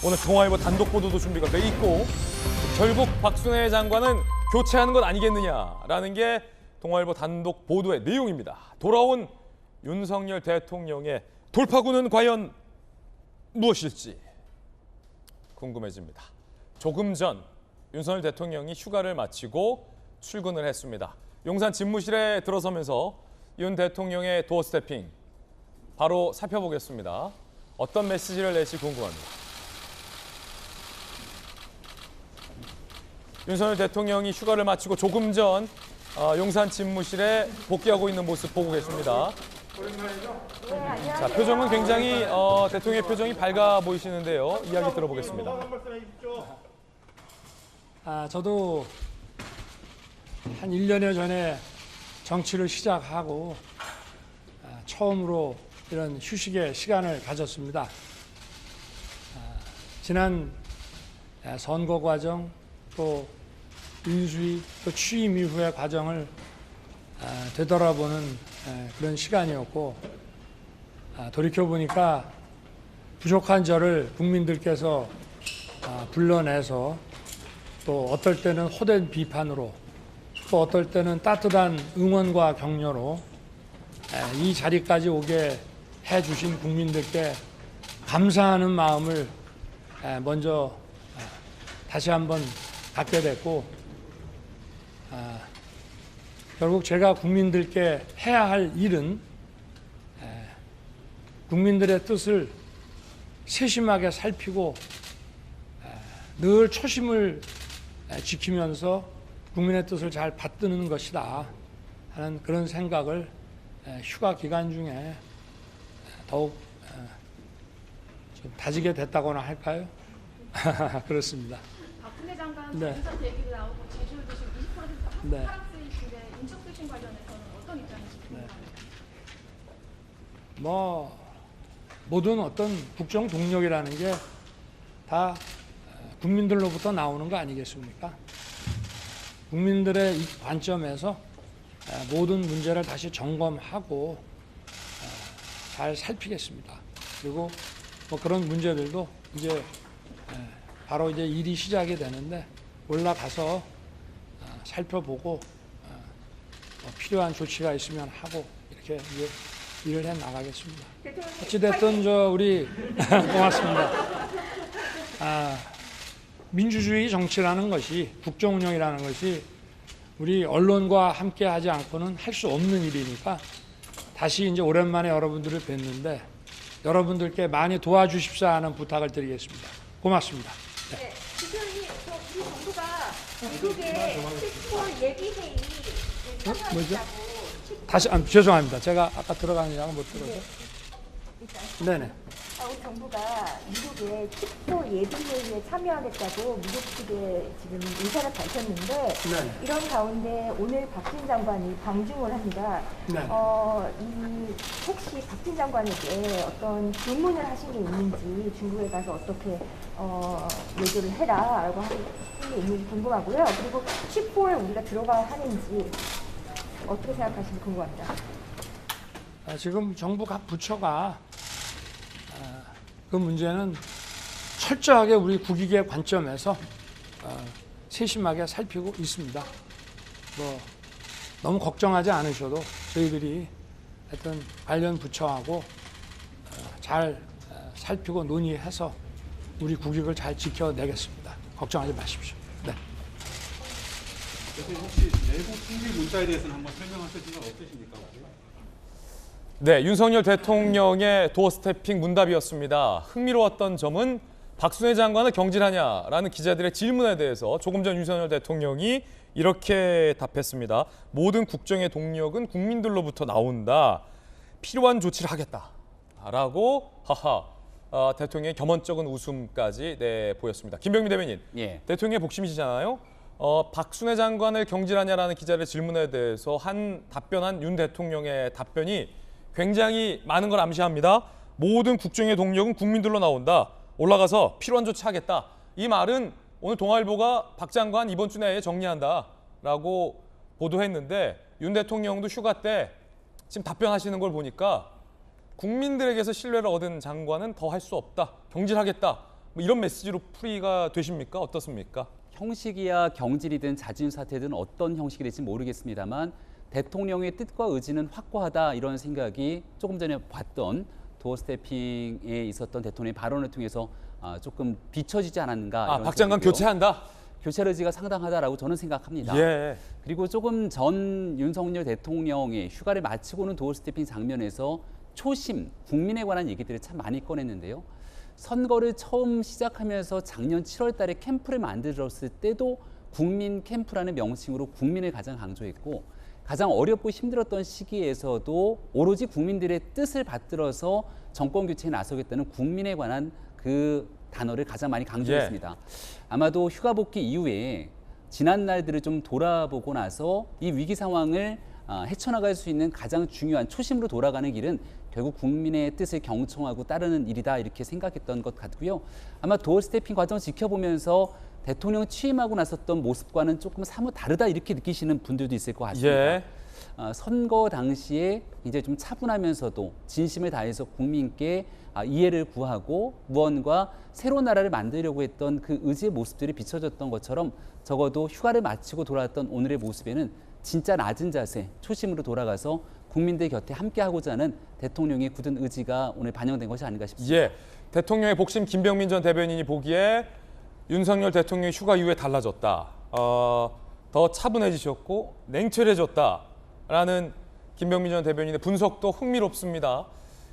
오늘 동아일보 단독 보도도 준비가 돼 있고 결국 박순애 장관은 교체하는 것 아니겠느냐라는 게 동아일보 단독 보도의 내용입니다. 돌아온 윤석열 대통령의 돌파구는 과연 무엇일지 궁금해집니다. 조금 전 윤석열 대통령이 휴가를 마치고 출근을 했습니다. 용산 집무실에 들어서면서 윤 대통령의 도어 스태핑 바로 살펴보겠습니다. 어떤 메시지를 낼지 궁금합니다. 윤석열 대통령이 휴가를 마치고 조금 전 용산 집무실에 복귀하고 있는 모습 보고 계십니다. 자, 표정은 굉장히 대통령의 표정이 밝아 보이시는데요. 이야기 들어보겠습니다. 저도 한 1년여 전에 정치를 시작하고 처음으로 이런 휴식의 시간을 가졌습니다. 지난 선거 과정 또 인수위 또 취임 이후의 과정을 되돌아보는 그런 시간이었고 돌이켜보니까 부족한 저를 국민들께서 불러내서 또 어떨 때는 호된 비판으로 또 어떨 때는 따뜻한 응원과 격려로 이 자리까지 오게 해주신 국민들께 감사하는 마음을 먼저 다시 한번 갖게 됐고 결국 제가 국민들께 해야 할 일은 국민들의 뜻을 세심하게 살피고 늘 초심을 지키면서 국민의 뜻을 잘 받드는 것이다 하는 그런 생각을 휴가 기간 중에 더욱 좀 다지게 됐다고나 할까요? 그렇습니다. 박근혜 장관 네. 인사 얘기도 나오고 제주도 지금 20% 네. 하락세이신데 인적 쇄신 관련해서는 어떤 입장이신지 궁금합니다. 모든 어떤 국정 동력이라는 게 다 국민들로부터 나오는 거 아니겠습니까? 국민들의 이 관점에서 모든 문제를 다시 점검하고 잘 살피겠습니다. 그리고 그런 문제들도 이제 바로 이제 일이 시작이 되는데 올라가서 살펴보고 필요한 조치가 있으면 하고 이렇게 이제 일을 해 나가겠습니다. 어찌됐든 우리 고맙습니다. 민주주의 정치라는 것이 국정 운영이라는 것이 우리 언론과 함께 하지 않고는 할 수 없는 일이니까 다시 이제 오랜만에 여러분들을 뵀는데 여러분들께 많이 도와주십사 하는 부탁을 드리겠습니다. 고맙습니다. 네, 대표님, 우리 정부가 미국의 칩볼 예비회의 참여하겠다고. 다시 죄송합니다. 제가 아까 들어가느냐고 못 들어서. 네네. 우리 정부가 미국의 칩볼 예비회의에 참여하겠다고 미국 측에 지금 의사를 밝혔는데 네. 이런 가운데 오늘 박진 장관이 방중을 합니다. 네. 이 혹시 박진 장관에게 어떤 주문을 하신 게 있는지 중국에 가서 어떻게 얘기를 해라라고 하신 게 있는지 궁금하고요. 그리고 칩볼에 우리가 들어가야 하는지 어떻게 생각하시는지 궁금합니다. 지금 정부 각 부처가 그 문제는 철저하게 우리 국익의 관점에서 세심하게 살피고 있습니다. 너무 걱정하지 않으셔도 저희들이 하여튼 관련 부처하고 잘 살피고 논의해서 우리 국익을 잘 지켜내겠습니다. 걱정하지 마십시오. 네. 대표님 혹시 내부 통계 문자에 대해서는 한번 설명하실 생각 없으십니까? 네, 윤석열 대통령의 도어 스태핑 문답이었습니다. 흥미로웠던 점은 박순애 장관을 경질하냐라는 기자들의 질문에 대해서 조금 전 윤석열 대통령이 이렇게 답했습니다. 모든 국정의 동력은 국민들로부터 나온다. 필요한 조치를 하겠다라고 대통령의 겸언적인 웃음까지 내보였습니다. 김병민 대변인, 예. 대통령의 복심이시잖아요. 박순애 장관을 경질하냐라는 기자의 질문에 대해서 답변한 윤 대통령의 답변이 굉장히 많은 걸 암시합니다. 모든 국정의 동력은 국민들로 나온다. 올라가서 필요한 조치하겠다. 이 말은 오늘 동아일보가 박 장관 이번 주 내에 정리한다라고 보도했는데 윤 대통령도 휴가 때 지금 답변하시는 걸 보니까 국민들에게서 신뢰를 얻은 장관은 더 할 수 없다. 경질하겠다. 뭐 이런 메시지로 풀이가 되십니까? 어떻습니까? 형식이야 경질이든 자진 사퇴든 어떤 형식이 될지 모르겠습니다만 대통령의 뜻과 의지는 확고하다 이런 생각이 조금 전에 봤던 도어 스태핑에 있었던 대통령의 발언을 통해서 조금 비춰지지 않았는가. 이런 박 장관 생각이고요. 교체한다. 교체 의지가 상당하다라고 저는 생각합니다. 예. 그리고 조금 전 윤석열 대통령의 휴가를 마치고는 도어 스태핑 장면에서 초심, 국민에 관한 얘기들을 참 많이 꺼냈는데요. 선거를 처음 시작하면서 작년 7월 달에 캠프를 만들었을 때도 국민 캠프라는 명칭으로 국민을 가장 강조했고 가장 어렵고 힘들었던 시기에서도 오로지 국민들의 뜻을 받들어서 정권 교체에 나서겠다는 국민에 관한 그 단어를 가장 많이 강조했습니다. 아마도 휴가 복귀 이후에 지난 날들을 좀 돌아보고 나서 이 위기 상황을 헤쳐나갈 수 있는 가장 중요한 초심으로 돌아가는 길은 결국 국민의 뜻을 경청하고 따르는 일이다 이렇게 생각했던 것 같고요. 아마 도어 스태핑 과정 지켜보면서 대통령 취임하고 나섰던 모습과는 조금 사뭇 다르다 이렇게 느끼시는 분들도 있을 것 같습니다. 예. 선거 당시에 이제 좀 차분하면서도 진심을 다해서 국민께 이해를 구하고 무언가 새로운 나라를 만들려고 했던 그 의지의 모습들이 비춰졌던 것처럼 적어도 휴가를 마치고 돌아왔던 오늘의 모습에는 진짜 낮은 자세, 초심으로 돌아가서 국민들 곁에 함께하고자 하는 대통령의 굳은 의지가 오늘 반영된 것이 아닌가 싶습니다. 예. 대통령의 복심 김병민 전 대변인이 보기에 윤석열 대통령의 휴가 이후에 달라졌다. 더 차분해지셨고 냉철해졌다라는 김병민 전 대변인의 분석도 흥미롭습니다.